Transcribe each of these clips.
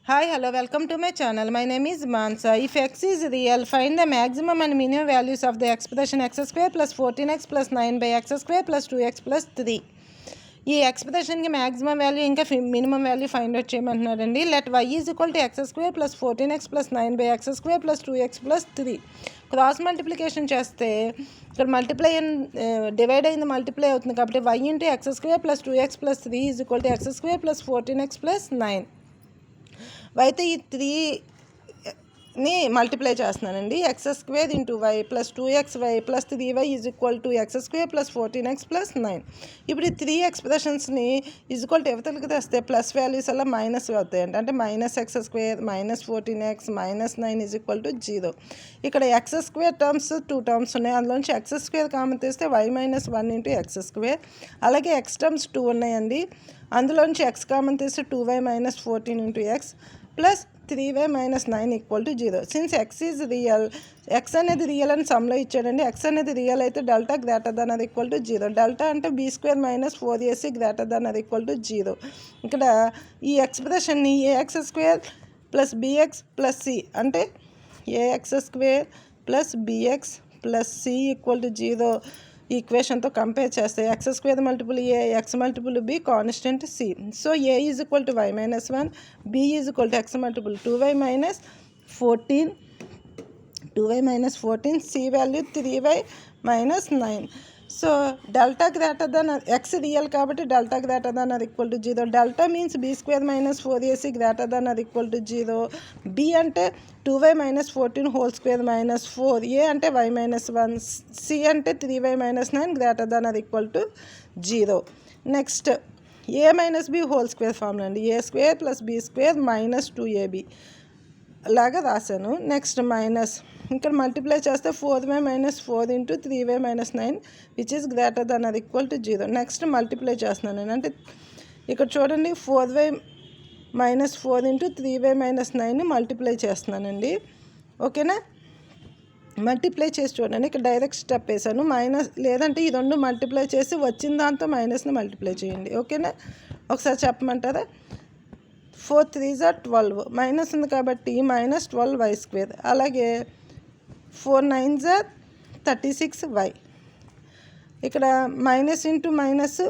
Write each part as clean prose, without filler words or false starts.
Hi, hello, welcome to my channel. My name is Mansa. If x is real, find the maximum and minimum values of the expression x square plus 14x plus 9 by x square plus 2x plus 3. ఈ ఎక్స్ప్రెషన్కి maximum value ఇంకా minimum value find out చేయమంటున్నారండి. Let y is equal to x square plus 14x plus 9 by x square plus 2x plus 3. Cross multiplication చేస్తే ఇక్కడ multiply divide అయింది multiply అవుతుంది కాబట్టి y into x square plus 2x plus 3 is equal to x square plus 14x plus 9. అయితే ఈ 3ని multiply చేస్తున్నానండి. X square into y plus 2xy plus 3y is equal to x square plus 14x plus 9. ఇప్పుడు ఈ 3 ఎక్స్ప్రెషన్స్ని is equal to ఎవతలకి తెస్తే plus values అలా minus అవుతాయండి. అంటే minus X square minus 14x minus 9 is equal to 0. ఇక్కడ X square terms 2 terms ఉన్నాయి. అందులోంచి X square common తీస్తే y minus 1 into x square. అలాగే ఎక్స్ టర్మ్స్ 2 ఉన్నాయండి. అందులోంచి ఎక్స్ కామన్ తీస్తే 2y minus 14 into X plus 3y minus 9 equal to 0. Since X is real, X అనేది real అని సమ్లో ఇచ్చాడండి. ఎక్స్ అనేది రియల్ అయితే డెల్టా గ్రేటర్ దాన్ అది ఈక్వల్ టు 0. డెల్టా అంటే b square minus 4ac greater than అది equal to 0. ఇక్కడ ఈ ఎక్స్ప్రెషన్ని a x square plus b x plus c అంటే a x square plus b x plus c equal to 0 ఈక్వేషన్తో కంపేర్ చేస్తే x square multiple a x multiple b constant c. So a is equal to y minus 1, b is equal to x multiple 2y minus 14, c value 3y minus 9. So delta greater than X real కాబట్టి delta greater than అది equal to 0. Delta means B square minus 4ac greater than అది equal to 0. B అంటే 2y minus 14 whole square minus 4, A అంటే y minus 1, C అంటే 3y minus 9 greater than అది equal to 0. Next a minus b whole square formula అండి. A square plus b square minus 2ab లాగా రాశాను. Next minus ఇక్కడ multiply చేస్తే 4y minus 4 into 3y minus 9 which is greater than అది equal to 0. Next multiply చేస్తున్నాను నేను. అంటే ఇక్కడ చూడండి 4y minus 4 into 3y minus 9ని మల్టిప్లై చేస్తున్నానండి. ఓకేనా, మల్టిప్లై చేసి చూడండి. ఇక్కడ డైరెక్ట్ స్టెప్ వేసాను. మైనస్ లేదంటే ఈ రెండు మల్టిప్లై చేసి వచ్చిన దాంతో మైనస్ని మల్టిప్లై చేయండి. ఓకేనా, ఒకసారి చెప్పమంటారా? 4 3s are 12, మైనస్ ఉంది కాబట్టి మైనస్ 12y స్క్వేర్. అలాగే 4 9s are 36y. ఇక్కడ minus into minus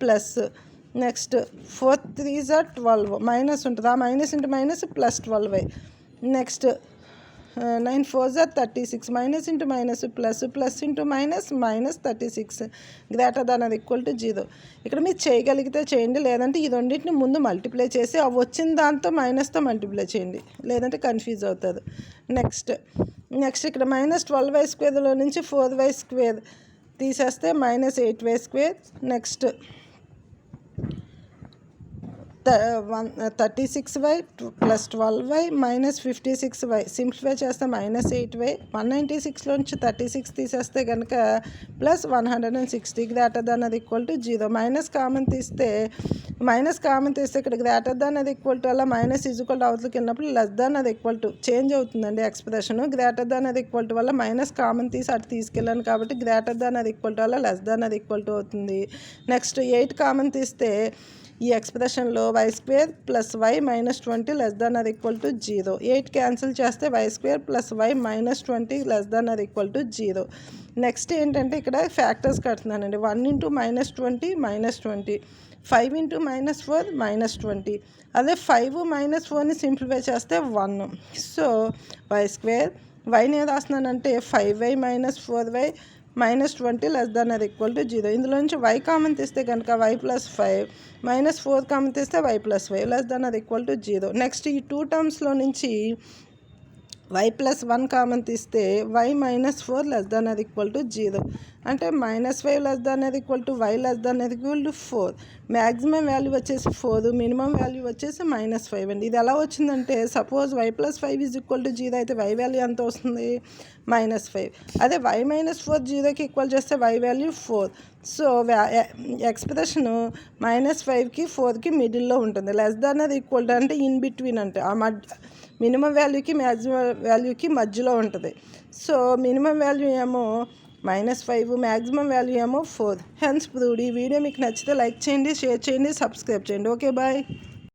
plus. Next 4 3s are 12, minus ఉంటుంది. ఆ minus into minus plus 12y. Next 9 4s are 36, minus into minus plus, plus into minus minus 36 greater than అది equal to 0. ఇక్కడ మీరు చేయగలిగితే చేయండి, లేదంటే ఈ రెండింటిని ముందు మల్టిప్లై చేసి అవి వచ్చిన దాంతో మైనస్తో మల్టిప్లై చేయండి, లేదంటే కన్ఫ్యూజ్ అవుతుంది. నెక్స్ట్ ఇక్కడ మైనస్ 12y స్క్వేర్లో నుంచి 4y స్క్వేర్ తీసేస్తే minus 8y square. Next 36y plus 12y minus 56y simplify చేస్తే మైనస్ 8y. 196లోంచి 36 తీసేస్తే కనుక ప్లస్ 160 గ్రేటర్ దాన్ అది ఈక్వల్ టు 0. మైనస్ కామన్ తీస్తే ఇక్కడ గ్రేటర్ దాన్ అది ఈక్వల్ టు అలా మైనస్ ఈక్వల్ టు అవతలకి వెళ్ళినప్పుడు లెస్ దాన్ అది ఈక్వల్ టు చేంజ్ అవుతుందండి ఎక్స్ప్రెషన్. గ్రేటర్ దాన్ అది ఈక్వల్ టు వల్ల మైనస్ కామన్ తీసి అటు తీసుకెళ్ళాను కాబట్టి గ్రేటర్ దాన్ అది ఈక్వల్ టు వల్ల లెస్ దాన్ అది ఈక్వల్ టు అవుతుంది. నెక్స్ట్ 8 కామన్ తీస్తే ఈ ఎక్స్ప్రెషన్లో y square plus y minus 20 less than అది ఈక్వల్ టు 0. 8 క్యాన్సిల్ చేస్తే y square plus y minus 20 less than అది ఈక్వల్ టు 0. నెక్స్ట్ ఏంటంటే ఇక్కడ ఫ్యాక్టర్స్ కడుతున్నానండి. 1 into minus 20 minus 20, 5 into minus 4 minus 20. అదే 5 మైనస్ 4ని సింప్లిఫై చేస్తే 1. సో వై స్క్వేర్ వైని ఏది రాస్తున్నానంటే 5y minus 4y minus 20 less than అది equal to 0. ఇందులోంచి y కామన్ తీస్తే కనుక y ప్లస్ 5 మైనస్ 4 కామన్ తీస్తే y ప్లస్ 5 లెస్ దాన్ అది ఈక్వల్ టు 0. నెక్స్ట్ ఈ 2 టర్మ్స్లో నుంచి y ప్లస్ 1 కామన్ తీస్తే y మైనస్ 4 లెస్ దాన్ అది ఈక్వల్ టు 0. అంటే మైనస్ 5 లెస్ దాన్ అది equal to y less than అది ఈక్వల్ టు 4. మ్యాక్సిమం వాల్యూ వచ్చేసి 4, మినిమం వాల్యూ వచ్చేసి మైనస్ 5 అండి. ఇది ఎలా వచ్చిందంటే suppose y plus 5 is equal to 0 అయితే y వాల్యూ ఎంత వస్తుంది? మైనస్ 5. అదే y మైనస్ 4 0కి ఈక్వల్ చేస్తే y value 4. So expression minus 5కి 4కి మిడిల్లో ఉంటుంది. లెస్ దాన్ అది ఈక్వల్ టు అంటే ఇన్ బిట్వీన్ అంటే ఆ మినిమం వాల్యూకి మ్యాక్సిమం వాల్యూకి మధ్యలో ఉంటుంది. సో మినిమం వాల్యూ ఏమో -5, మ్యాక్సిమం వాల్యూ ఏమో 4. Hence proved. ఈ వీడియో మీకు నచ్చితే లైక్ చేయండి, షేర్ చేయండి, సబ్స్క్రైబ్ చేయండి. Okay, bye.